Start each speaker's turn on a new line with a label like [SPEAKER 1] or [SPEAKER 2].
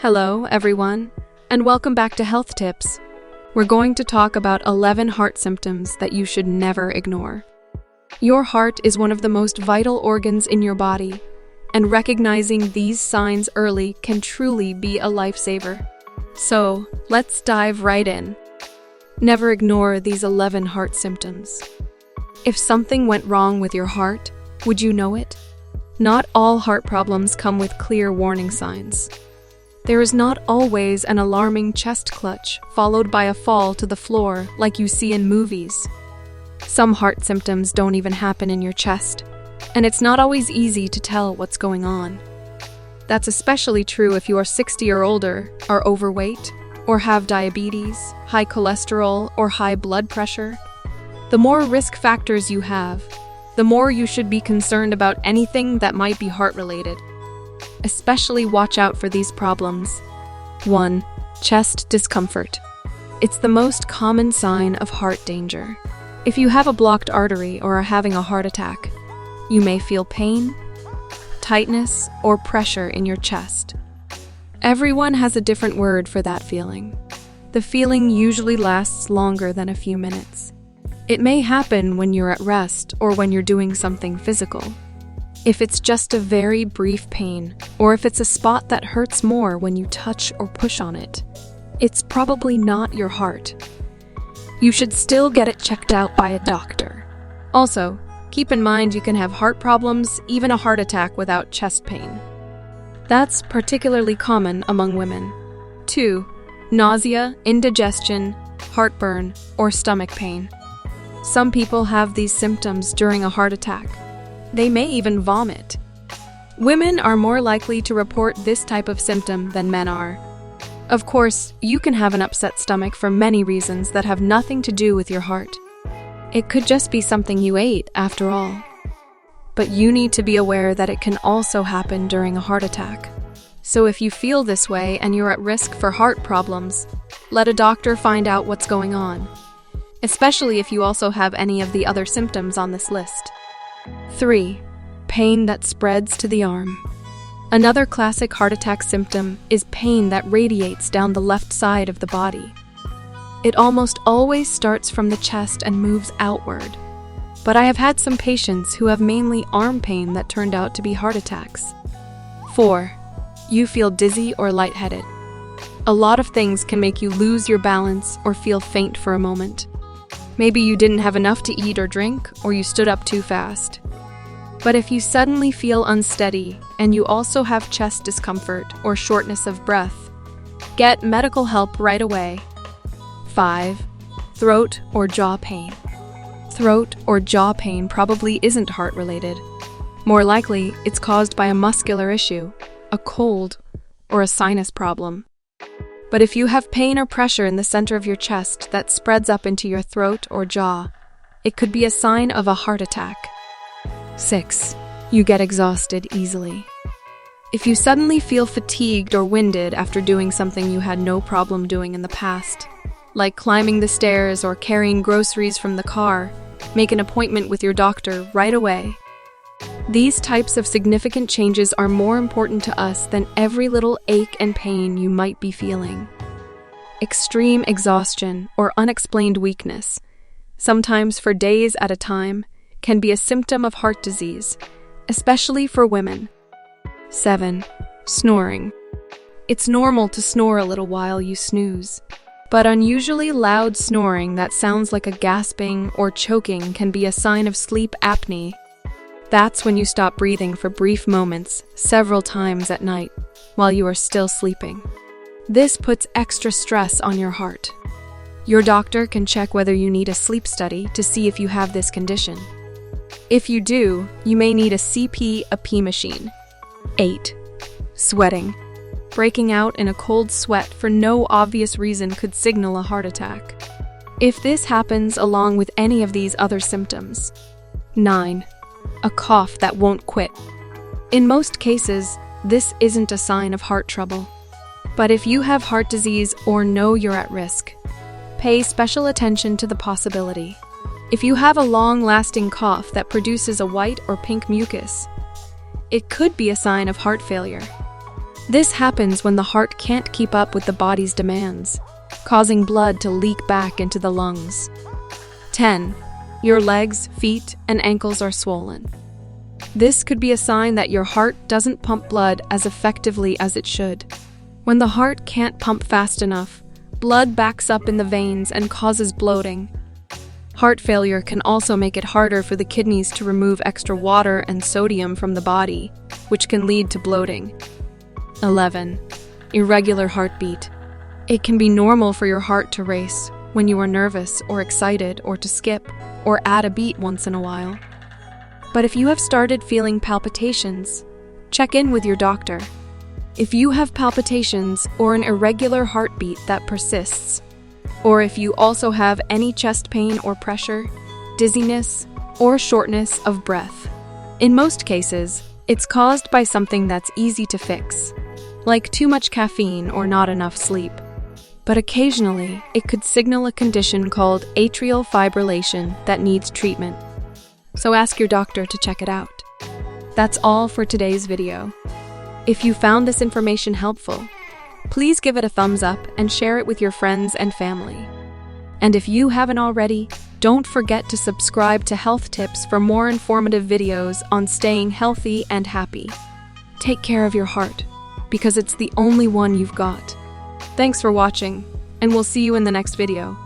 [SPEAKER 1] Hello, everyone, and welcome back to Health Tips. We're going to talk about 11 heart symptoms that you should never ignore. Your heart is one of the most vital organs in your body, and recognizing these signs early can truly be a lifesaver. So, let's dive right in. Never ignore these 11 heart symptoms. If something went wrong with your heart, would you know it? Not all heart problems come with clear warning signs. There is not always an alarming chest clutch followed by a fall to the floor like you see in movies. Some heart symptoms don't even happen in your chest, and it's not always easy to tell what's going on. That's especially true if you are 60 or older, are overweight, or have diabetes, high cholesterol, or high blood pressure. The more risk factors you have, the more you should be concerned about anything that might be heart-related. Especially watch out for these problems. 1. Chest discomfort. It's the most common sign of heart danger. If you have a blocked artery or are having a heart attack, you may feel pain, tightness, or pressure in your chest. Everyone has a different word for that feeling. The feeling usually lasts longer than a few minutes. It may happen when you're at rest or when you're doing something physical. If it's just a very brief pain, or if it's a spot that hurts more when you touch or push on it, it's probably not your heart. You should still get it checked out by a doctor. Also, keep in mind you can have heart problems, even a heart attack, without chest pain. That's particularly common among women. 2. Nausea, indigestion, heartburn, or stomach pain. Some people have these symptoms during a heart attack. They may even vomit. Women are more likely to report this type of symptom than men are. Of course, you can have an upset stomach for many reasons that have nothing to do with your heart. It could just be something you ate, after all. But you need to be aware that it can also happen during a heart attack. So if you feel this way and you're at risk for heart problems, let a doctor find out what's going on, especially if you also have any of the other symptoms on this list. 3. Pain that spreads to the arm. Another classic heart attack symptom is pain that radiates down the left side of the body. It almost always starts from the chest and moves outward. But I have had some patients who have mainly arm pain that turned out to be heart attacks. 4. You feel dizzy or lightheaded. A lot of things can make you lose your balance or feel faint for a moment. Maybe you didn't have enough to eat or drink, or you stood up too fast. But if you suddenly feel unsteady and you also have chest discomfort or shortness of breath, get medical help right away. 5. Throat or jaw pain. Throat or jaw pain probably isn't heart-related. More likely, it's caused by a muscular issue, a cold, or a sinus problem. But if you have pain or pressure in the center of your chest that spreads up into your throat or jaw, it could be a sign of a heart attack. 6. You get exhausted easily. If you suddenly feel fatigued or winded after doing something you had no problem doing in the past, like climbing the stairs or carrying groceries from the car, make an appointment with your doctor right away. These types of significant changes are more important to us than every little ache and pain you might be feeling. Extreme exhaustion or unexplained weakness, sometimes for days at a time, can be a symptom of heart disease, especially for women. 7. Snoring. It's normal to snore a little while you snooze, but unusually loud snoring that sounds like a gasping or choking can be a sign of sleep apnea. That's when you stop breathing for brief moments, several times at night, while you are still sleeping. This puts extra stress on your heart. Your doctor can check whether you need a sleep study to see if you have this condition. If you do, you may need a CPAP machine. 8. Sweating. Breaking out in a cold sweat for no obvious reason could signal a heart attack. If this happens along with any of these other symptoms. 9. A cough that won't quit. In most cases, this isn't a sign of heart trouble. But if you have heart disease or know you're at risk, pay special attention to the possibility. If you have a long-lasting cough that produces a white or pink mucus, it could be a sign of heart failure. This happens when the heart can't keep up with the body's demands, causing blood to leak back into the lungs. 10. Your legs, feet, and ankles are swollen. This could be a sign that your heart doesn't pump blood as effectively as it should. When the heart can't pump fast enough, blood backs up in the veins and causes bloating. Heart failure can also make it harder for the kidneys to remove extra water and sodium from the body, which can lead to bloating. 11. Irregular heartbeat. It can be normal for your heart to race when you are nervous or excited, or to skip or add a beat once in a while. But if you have started feeling palpitations, check in with your doctor. If you have palpitations or an irregular heartbeat that persists, or if you also have any chest pain or pressure, dizziness, or shortness of breath, in most cases, it's caused by something that's easy to fix, like too much caffeine or not enough sleep. But occasionally, it could signal a condition called atrial fibrillation that needs treatment. So ask your doctor to check it out. That's all for today's video. If you found this information helpful, please give it a thumbs up and share it with your friends and family. And if you haven't already, don't forget to subscribe to Health Tips for more informative videos on staying healthy and happy. Take care of your heart, because it's the only one you've got. Thanks for watching, and we'll see you in the next video.